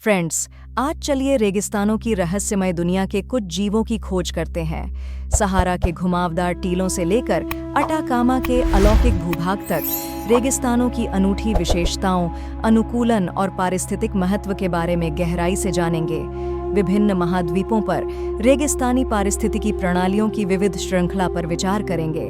Friends, आज चलिए रेगिस्तानों की रहस्यमय दुनिया के कुछ जीवों की खोज करते हैं। सहारा के घुमावदार टीलों से लेकर अटाकामा के अलौकिक भूभाग तक रेगिस्तानों की अनूठी विशेषताओं, अनुकूलन और पारिस्थितिक महत्व के बारे में गहराई से जानेंगे। विभिन्न महाद्वीपों पर रेगिस्तानी पारिस्थितिकी प्रणालियों की विविध श्रृंखला पर विचार करेंगे।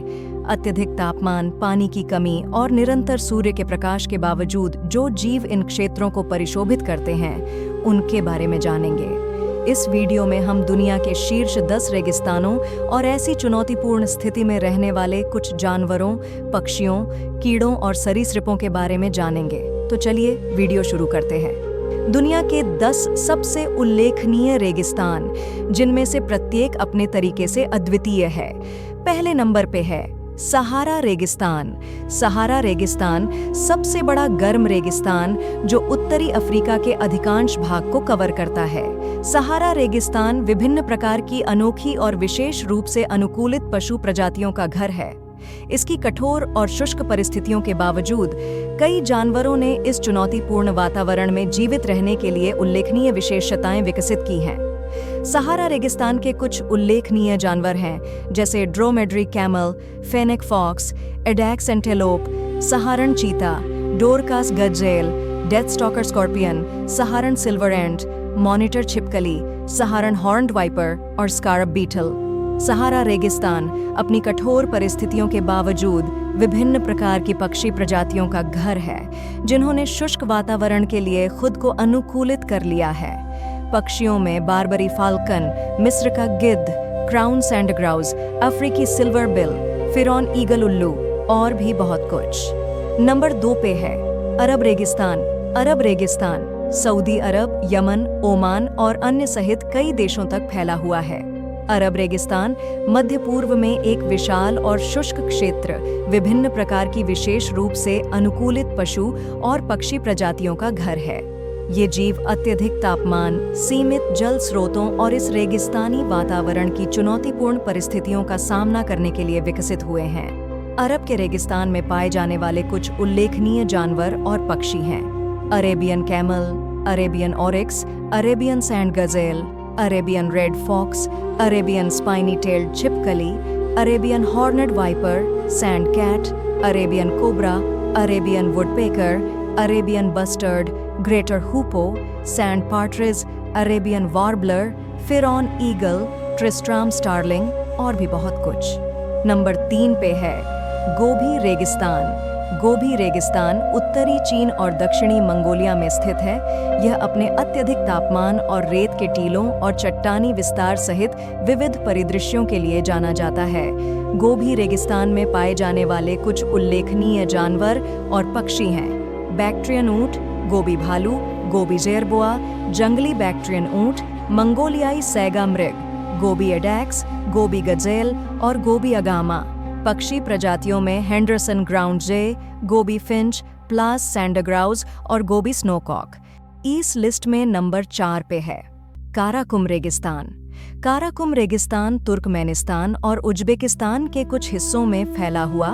अत्यधिक तापमान, पानी की कमी और निरंतर सूर्य के प्रकाश के बावजूद जो जीव इन क्षेत्रों को परिशोभित करते हैं, उनके बारे में जानेंगे। इस वीडियो में हम दुनिया के शीर्ष 10 रेगिस्तानों और ऐसी चुनौतीपूर्ण स्थिति में रहने वाले कुछ जानवरों, पक्षियों, कीड़ों और सरीसृपों के बारे में जानेंगे। तो चलिए वीडियो शुरू करते हैं। दुनिया के 10 सबसे उल्लेखनीय रेगिस्तान, जिनमें से प्रत्येक अपने तरीके से अद्वितीय है। पहले नंबर पे है सहारा रेगिस्तान। सहारा रेगिस्तान सबसे बड़ा गर्म रेगिस्तान जो उत्तरी अफ्रीका के अधिकांश भाग को कवर करता है। सहारा रेगिस्तान विभिन्न प्रकार की अनोखी और विशेष रूप से अनुकूलित पशु प्रजातियों का घर है। इसकी कठोर और शुष्क परिस्थितियों के बावजूद कई जानवरों ने इस चुनौतीपूर्ण वातावरण में जीवित रहने के लिए उल्लेखनीय विशेषताएं विकसित की हैं। सहारा रेगिस्तान के कुछ उल्लेखनीय जानवर हैं, जैसे dromedary camel, fennec fox, addax antelope, Saharan cheetah, dorcas gazelle, death stalker scorpion, Saharan silver ant, monitor छिपकली, सहारण हॉर्न्ड वाइपर और स्कारब बीटल। सहारा रेगिस्तान अपनी कठोर परिस्थितियों के बावजूद विभिन्न प्रकार की पक्षी प्रजातियों का घर है, जिन्होंने शुष्क वातावरण के लिए खुद को अनुकूलित कर लिया है। पक्षियों में बारबरी फाल्कन, मिस्र का गिद्ध, क्राउन सैंडग्राउज, अफ्रीकी सिल्वर बिल, फिरौन ईगल उल्लू और भी बहुत कुछ। नंबर 2 पे है अरब रेगिस्तान। अरब रेगिस्तान सऊदी अरब, यमन, ओमान और अन्य सहित कई देशों तक फैला हुआ है। अरब रेगिस्तान मध्य पूर्व में एक विशाल और शुष्क क्षेत्र, विभिन्न प्रकार की विशेष रूप से अनुकूलित पशु और पक्षी प्रजातियों का घर है। ये जीव अत्यधिक तापमान, सीमित जल स्रोतों और इस रेगिस्तानी वातावरण की चुनौतीपूर्ण परिस्थितियों का सामना करने के लिए विकसित हुए हैं। अरब के रेगिस्तान में पाए जाने वाले कुछ उल्लेखनीय जानवर और पक्षी हैं: Arabian camel, Arabian oryx, Arabian sand gazelle, Arabian red fox, Arabian spiny tailed छिपकली, Arabian horned viper, sand cat, Arabian cobra, Arabian woodpecker, Arabian bustard, greater hoopoe, sand partridge, Arabian warbler, फिरौन ईगल, ट्रिस्ट्राम स्टारलिंग और भी बहुत कुछ। Number 3 पे है गोबी रेगिस्तान। गोबी रेगिस्तान उत्तरी चीन और दक्षिणी मंगोलिया में स्थित है। यह अपने अत्यधिक तापमान और रेत के टीलों और चट्टानी विस्तार सहित विविध परिदृश्यों के लिए जाना जाता है। गोबी रेगिस्तान में पाए जाने वाले कुछ उल्लेखनीय जानवर और पक्षी हैं: बैक्ट्रियन ऊंट, गोबी भालू, गोबी जेरबोआ, जंगली बैक्ट्रियन ऊंट, मंगोलियाई सैगा मृग, गोबी एडैक्स, गोबी गजेल और गोबी अगामा। पक्षी प्रजातियों में हेंडरसन ग्राउंड जे, गोबी फिंच, प्लास सैंडग्राउज और गोबी स्नोकॉक। इस लिस्ट में नंबर 4 पे है काराकुम रेगिस्तान। काराकुम रेगिस्तान तुर्कमेनिस्तान और उज्बेकिस्तान के कुछ हिस्सों में फैला हुआ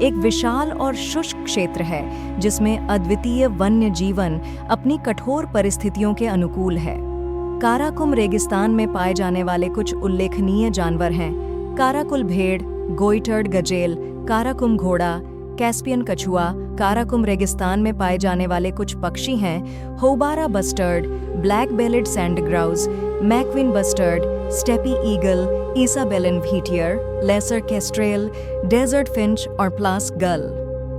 एक विशाल और शुष्क क्षेत्र है, जिसमें अद्वितीय वन्य जीवन अपनी कठोर परिस्थितियों के अनुकूल है। काराकुम रेगिस्तान में पाए जाने वाले कुछ उल्लेखनीय जानवर हैं: काराकुल भेड़, गोइटर्ड गजेल, काराकुम घोड़ा, कैस्पियन कछुआ। काराकुम रेगिस्तान में पाए जाने वाले कुछ पक्षी हैं: houbara bustard, black bellied sandgrouse, Macqueen bustard, steppe eagle, Isabelline wheatear, lesser kestrel, desert finch और प्लास गल।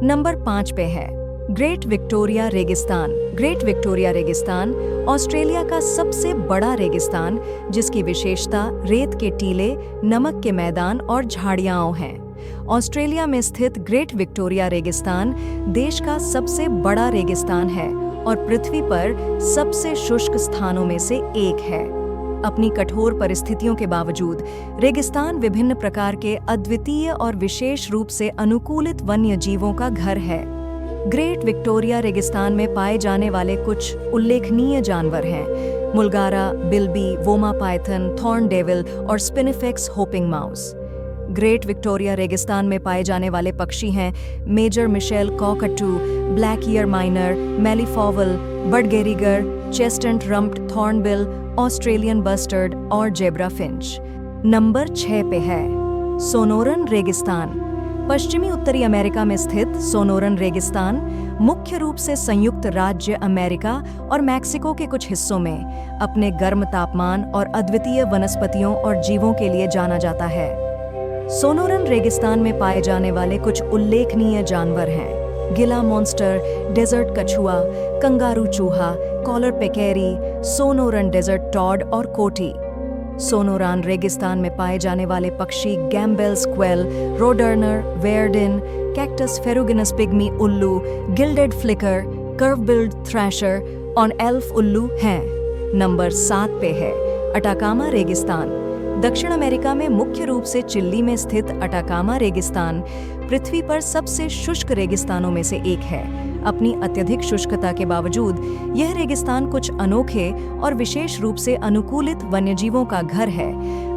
नंबर 5 पे है ग्रेट विक्टोरिया रेगिस्तान। ग्रेट विक्टोरिया रेगिस्तान ऑस्ट्रेलिया का सबसे बड़ा रेगिस्तान, जिसकी विशेषता रेत के टीले, नमक के मैदान और झाड़ियाँ हैं। ऑस्ट्रेलिया में स्थित ग्रेट विक्टोरिया रेगिस्तान देश का सबसे बड़ा रेगिस्तान है और पृथ्वी पर सबसे शुष्क स्थानों में से एक है। अपनी कठोर परिस्थितियों के बावजूद रेगिस्तान विभिन्न प्रकार के अद्वितीय और विशेष रूप से अनुकूलित वन्य जीवों का घर है। ग्रेट विक्टोरिया रेगिस्तान में पाए जाने वाले कुछ उल्लेखनीय जानवर हैं: मुलगारा, बिल्बी, वोमा पाइथन, थॉर्न डेविल और spinifex hopping mouse. Great Victoria रेगिस्तान में पाए जाने वाले पक्षी हैं Major Mitchell cockatoo, black ear miner, malleefowl, budgerigar, chestnut rumped thornbill, Australian bustard और जेब्रा फिंच। नंबर 6 पे है सोनोरन रेगिस्तान। पश्चिमी उत्तरी अमेरिका में स्थित सोनोरन रेगिस्तान मुख्य रूप से संयुक्त राज्य अमेरिका और मैक्सिको के कुछ हिस्सों में अपने गर्म तापमान और अद्वितीय वनस्पतियों और जीवों के लिए जाना जाता है। सोनोरन रेगिस्तान में पाए जाने वाले कुछ उल्लेखनीय जानवर हैं गिला मॉन्स्टर, डेजर्ट कछुआ, कंगारू चूहा, कॉलर पेकेरी, सोनोरन डेजर्ट टॉड और कोटी। सोनोरान रेगिस्तान में पाए जाने वाले पक्षी गैम्बेल स्क्वेल, रोडर्नर, वेयरडिन, कैक्टस फेरुगिनस पिग्मी उल्लू, गिल्डेड फ्लिकर, कर्व-बिल्ड थ्रैशर और एल्फ उल्लू हैं। नंबर 7 पे है अटाकामा रेगिस्तान। दक्षिण अमेरिका में मुख्य रूप से चिली में स्थित अटाकामा रेगिस्तान पृथ्वी पर सबसे शुष्क रेगिस्तानों में से एक है। अपनी अत्यधिक शुष्कता के बावजूद यह रेगिस्तान कुछ अनोखे और विशेष रूप से अनुकूलित वन्यजीवों का घर है।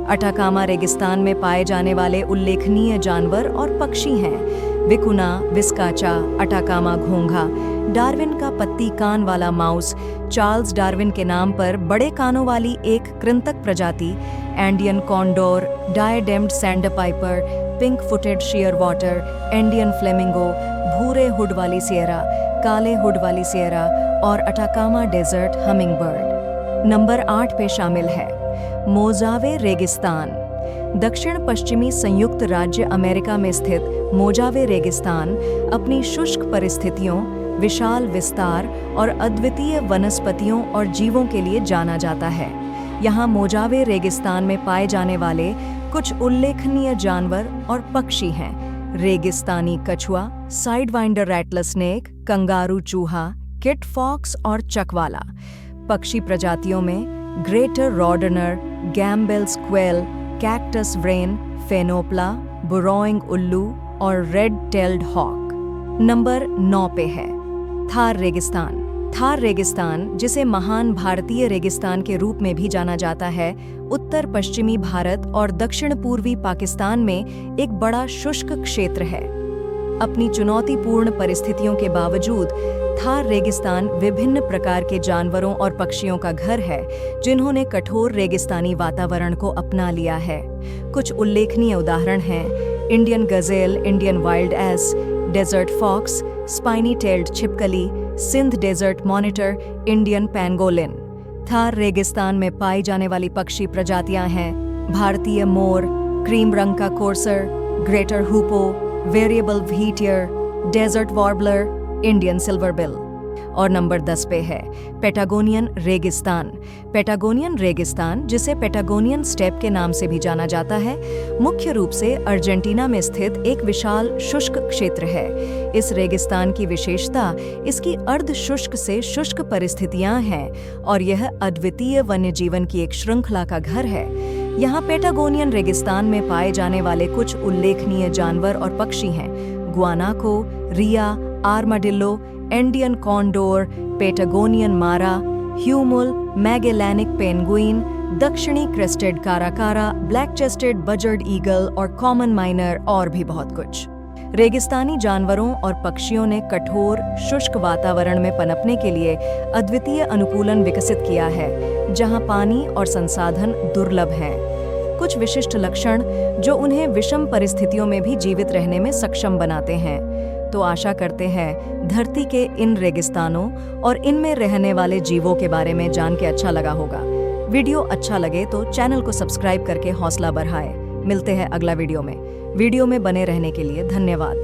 अटाकामा रेगिस्तान में पाए जाने वाले उल्लेखनीय जानवर और पक्षी हैं विकुना, विस्काचा, अटाकामा घोंघा, डार्विन का पत्ती कान वाला माउस, चार्ल्स डार्विन के नाम पर बड़े कानों वाली एक कृंतक प्रजाति, Andean condor, diademed sandpiper, pink footed shearwater, Indian flamingo, भूरे हुड वाली सियरा, काले हुड वाली सियरा और अटाकामा डेजर्ट हमिंगबर्ड। नंबर 8 पे शामिल है मोजावे रेगिस्तान। दक्षिण पश्चिमी संयुक्त राज्य अमेरिका में स्थित मोजावे रेगिस्तान अपनी शुष्क परिस्थितियों, विशाल विस्तार और अद्वितीय वनस्पतियों और जीवों के लिए जाना जाता है। यहाँ मोजावे रेगिस्तान में पाए जाने वाले कुछ उल्लेखनीय जानवर और पक्षी हैं रेगिस्तानी कछुआ, साइडवाइंडर रैटलर स्नेक, कंगारू चूहा, किट फॉक्स और चकवाला। पक्षी प्रजातियों में ग्रेटर रोडर्नर, गैम्बेल स्क्वेल, कैक्टस व्रेन, फेनोप्ला, बुरोइंग उल्लू और रेड टेल्ड हॉक। नंबर 9 पे है थार रेगिस्तान। थार रेगिस्तान, जिसे महान भारतीय रेगिस्तान के रूप में भी जाना जाता है, उत्तर पश्चिमी भारत और दक्षिण पूर्वी पाकिस्तान में एक बड़ा शुष्क क्षेत्र है। अपनी चुनौतीपूर्ण परिस्थितियों के बावजूद थार रेगिस्तान विभिन्न प्रकार के जानवरों और पक्षियों का घर है जिन्होंने कठोर रेगिस्तानी वातावरण को अपना लिया है। कुछ उल्लेखनीय उदाहरण हैं Indian gazelle, Indian wild ass, desert fox, spiny tailed छिपकली, Sindh desert monitor, Indian pangolin. Thar रेगिस्तान में पाई जाने वाली पक्षी प्रजातियां हैं भारतीय मोर, क्रीम रंग का courser, greater hoopoe, variable wheatear, desert warbler, Indian silverbill. और नंबर 10 पे है पैटागोनियन रेगिस्तान। पैटागोनियन रेगिस्तान, जिसे पैटागोनियन स्टेप के नाम से भी जाना जाता है, मुख्य रूप से अर्जेंटीना में स्थित एक विशाल शुष्क क्षेत्र है। इस रेगिस्तान की विशेषता इसकी अर्ध शुष्क से शुष्क परिस्थितियां हैं और यह अद्वितीय वन्य जीवन की एक श्रृंखला का घर है। यहाँ पैटागोनियन रेगिस्तान में पाए जाने वाले कुछ उल्लेखनीय जानवर और पक्षी हैं guanaco, rhea, armadillo, Indian condor, Patagonian mara, huemul, Magellanic penguin, दक्षिणी crested caracara, black chested buzzard eagle और कॉमन माइनर और भी बहुत कुछ। रेगिस्तानी जानवरों और पक्षियों ने कठोर शुष्क वातावरण में पनपने के लिए अद्वितीय अनुकूलन विकसित किया है, जहां पानी और संसाधन दुर्लभ हैं। कुछ विशिष्ट लक्षण जो उन्हें विषम परिस्थितियों में भी जीवित रहने में सक्षम बनाते हैं। तो आशा करते हैं धरती के इन रेगिस्तानों और इनमें रहने वाले जीवों के बारे में जान के अच्छा लगा होगा। वीडियो अच्छा लगे तो चैनल को सब्सक्राइब करके हौसला बढ़ाएं। मिलते हैं अगला वीडियो में। वीडियो में बने रहने के लिए धन्यवाद।